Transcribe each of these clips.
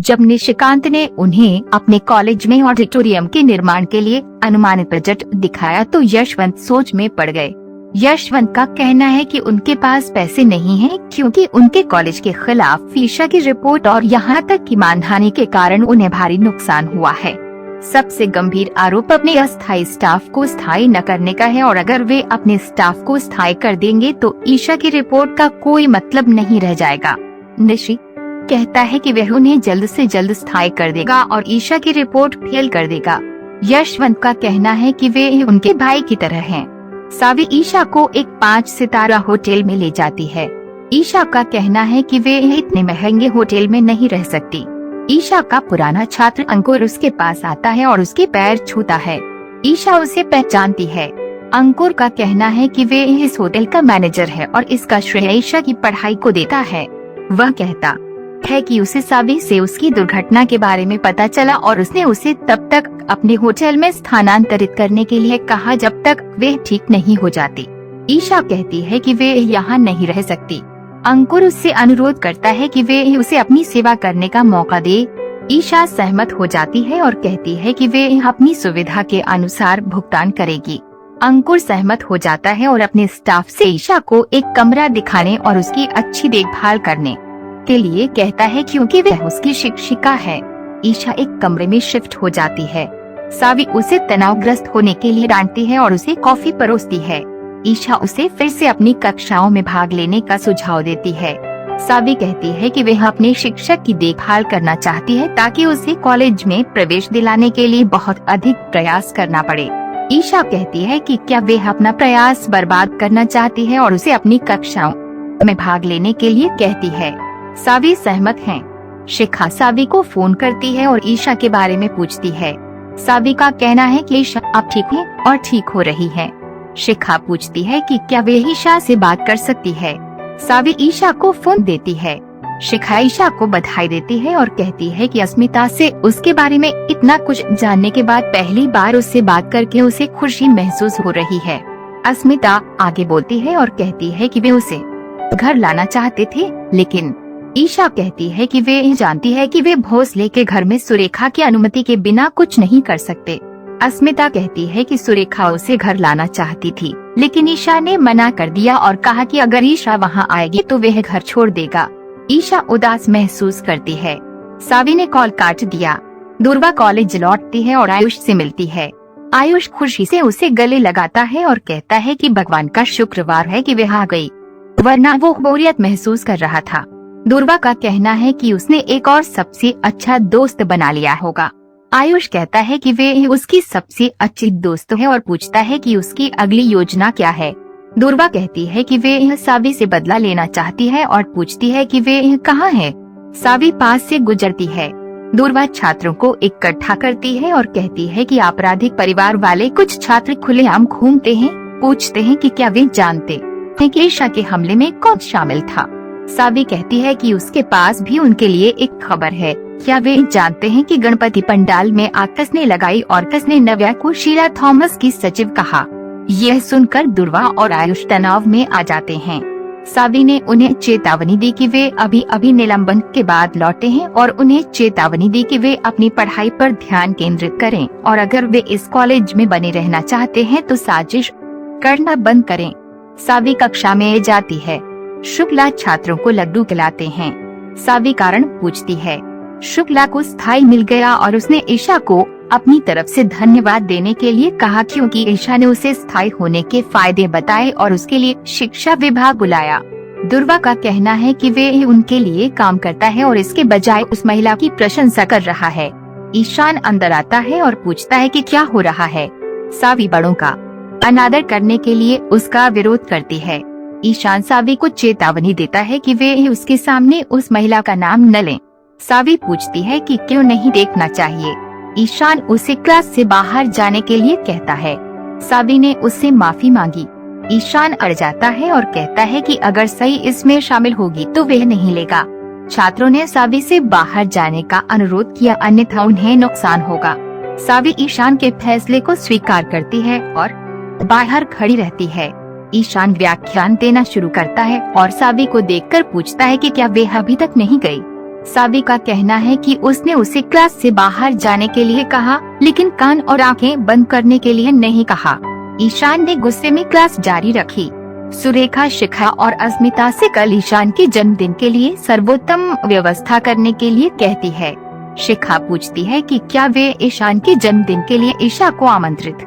जब निशिकांत ने उन्हें अपने कॉलेज में ऑडिटोरियम के निर्माण के लिए अनुमानित बजट दिखाया तो यशवंत सोच में पड़ गए। यशवंत का कहना है कि उनके पास पैसे नहीं हैं क्योंकि उनके कॉलेज के खिलाफ ईशा की रिपोर्ट और यहाँ तक कि मानहानि के कारण उन्हें भारी नुकसान हुआ है। सबसे गंभीर आरोप अपने अस्थायी स्टाफ को स्थायी न करने का है और अगर वे अपने स्टाफ को स्थायी कर देंगे तो ईशा की रिपोर्ट का कोई मतलब नहीं रह जाएगा। निशी कहता है कि वह उन्हें जल्द से जल्द स्थायी कर देगा और ईशा की रिपोर्ट फेल कर देगा। यशवंत का कहना है कि वे उनके भाई की तरह हैं। सावी ईशा को एक 5 सितारा होटल में ले जाती है। ईशा का कहना है कि वे इतने महंगे होटल में नहीं रह सकती। ईशा का पुराना छात्र अंकुर उसके पास आता है और उसके पैर छूता है। ईशा उसे पहचानती है। अंकुर का कहना है कि वे इस होटल का मैनेजर है और इसका श्रेय ईशा की पढ़ाई को देता है। वह कहता है कि उसे सावी से उसकी दुर्घटना के बारे में पता चला और उसने उसे तब तक अपने होटल में स्थानांतरित करने के लिए कहा जब तक वे ठीक नहीं हो जाती। ईशा कहती है कि वे यहाँ नहीं रह सकती। अंकुर उससे अनुरोध करता है कि वे उसे अपनी सेवा करने का मौका दे। ईशा सहमत हो जाती है और कहती है कि वे अपनी सुविधा के अनुसार भुगतान करेगी। अंकुर सहमत हो जाता है और अपने स्टाफ से ईशा को एक कमरा दिखाने और उसकी अच्छी देखभाल करने के लिए कहता है क्योंकि वह उसकी शिक्षिका है। ईशा एक कमरे में शिफ्ट हो जाती है। सावी उसे तनावग्रस्त होने के लिए डांटती है और उसे कॉफी परोसती है। ईशा उसे फिर से अपनी कक्षाओं में भाग लेने का सुझाव देती है। सावी कहती है कि वह अपने शिक्षक की देखभाल करना चाहती है ताकि उसे कॉलेज में प्रवेश दिलाने के लिए बहुत अधिक प्रयास करना पड़े। ईशा कहती है कि क्या वह अपना प्रयास बर्बाद करना चाहती है और उसे अपनी कक्षाओं में भाग लेने के लिए कहती है। सावी सहमत है। शिखा सावी को फोन करती है और ईशा के बारे में पूछती है। सावी का कहना है कि ईशा अब ठीक है और ठीक हो रही है। शिखा पूछती है कि क्या वे ईशा से बात कर सकती है। सावी ईशा को फोन देती है। शिखा ईशा को बधाई देती है और कहती है कि अस्मिता से उसके बारे में इतना कुछ जानने के बाद पहली बार उससे बात करके उसे खुशी महसूस हो रही है। अस्मिता आगे बोलती है और कहती है कि वे उसे घर लाना चाहते थे, लेकिन ईशा कहती है कि वे जानती है कि वे भोसले के घर में सुरेखा की अनुमति के बिना कुछ नहीं कर सकते। अस्मिता कहती है कि सुरेखा उसे घर लाना चाहती थी, लेकिन ईशा ने मना कर दिया और कहा कि अगर ईशा वहां आएगी तो वह घर छोड़ देगा। ईशा उदास महसूस करती है। सावी ने कॉल काट दिया। दुर्वा कॉलेज लौटती है और आयुष से मिलती है। आयुष खुशी से उसे गले लगाता है और कहता है कि भगवान का शुक्रवार है कि वह आ गई, वरना वो बोरियत महसूस कर रहा था। दुर्वा का कहना है कि उसने एक और सबसे अच्छा दोस्त बना लिया होगा। आयुष कहता है कि वे उसकी सबसे अच्छी दोस्त है और पूछता है कि उसकी अगली योजना क्या है। दुर्वा कहती है कि वे सावी से बदला लेना चाहती है और पूछती है कि वे कहाँ है। सावी पास से गुजरती है। दुर्वा छात्रों को इकट्ठा करती है और कहती है कि आपराधिक परिवार वाले कुछ छात्र खुलेआम घूमते हैं। पूछते हैं कि क्या वे जानते हैं कि ईशा के हमले में कौन शामिल था। सावी कहती है कि उसके पास भी उनके लिए एक खबर है। क्या वे जानते हैं कि गणपति पंडाल में आग किसने लगाई और किसने नव्या को शीला थॉमस की सचिव कहा। यह सुनकर दुर्वा और आयुष तनाव में आ जाते हैं। सावी ने उन्हें चेतावनी दी कि वे अभी अभी निलंबन के बाद लौटे हैं और उन्हें चेतावनी दी कि वे अपनी पढ़ाई पर ध्यान केंद्रित करें और अगर वे इस कॉलेज में बने रहना चाहते हैं तो साजिश करना बंद करें। सावी कक्षा में जाती है। शुक्ला छात्रों को लड्डू खिलाते हैं। सावी कारण पूछती है। शुक्ला को स्थायी मिल गया और उसने ईशा को अपनी तरफ से धन्यवाद देने के लिए कहा क्योंकि ईशा ने उसे स्थायी होने के फायदे बताए और उसके लिए शिक्षा विभाग बुलाया। दुर्वा का कहना है कि वे उनके लिए काम करता है और इसके बजाय उस महिला की प्रशंसा कर रहा है। ईशान अंदर आता है और पूछता है कि क्या हो रहा है। सावी बड़ों का अनादर करने के लिए उसका विरोध करती है। ईशान सावी को चेतावनी देता है कि वे उसके सामने उस महिला का नाम न लें। सावी पूछती है कि क्यों नहीं देखना चाहिए। ईशान उसे क्लास से बाहर जाने के लिए कहता है। सावी ने उससे माफी मांगी। ईशान अड़ जाता है और कहता है कि अगर सही इसमें शामिल होगी तो वह नहीं लेगा। छात्रों ने सावी से बाहर जाने का अनुरोध किया, अन्यथा उन्हें नुकसान होगा। सावी ईशान के फैसले को स्वीकार करती है और बाहर खड़ी रहती है। ईशान व्याख्यान देना शुरू करता है और सावी को देखकर पूछता है कि क्या वह अभी तक नहीं गई। सावी का कहना है कि उसने उसे क्लास से बाहर जाने के लिए कहा, लेकिन कान और आंखें बंद करने के लिए नहीं कहा। ईशान ने गुस्से में क्लास जारी रखी। सुरेखा शिखा और अस्मिता से कल ईशान के जन्मदिन के लिए सर्वोत्तम व्यवस्था करने के लिए कहती है। शिखा पूछती है कि क्या वे ईशान के जन्मदिन के लिए ईशा को आमंत्रित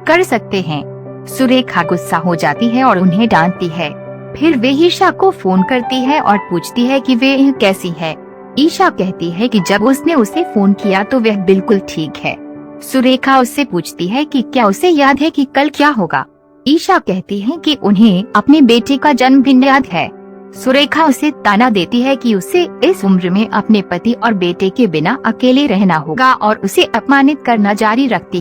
कर सकते हैं। सुरेखा गुस्सा हो जाती है और उन्हें डांटती है। फिर वे ईशा को फोन करती है और पूछती है कि वे कैसी है। ईशा कहती है कि जब उसने उसे फोन किया तो वह बिल्कुल ठीक है। सुरेखा उससे पूछती है कि क्या उसे याद है कि कल क्या होगा। ईशा कहती है कि उन्हें अपने बेटे का जन्मदिन याद है। सुरेखा उसे ताना देती है कि उसे इस उम्र में अपने पति और बेटे के बिना अकेले रहना होगा और उसे अपमानित करना जारी रखती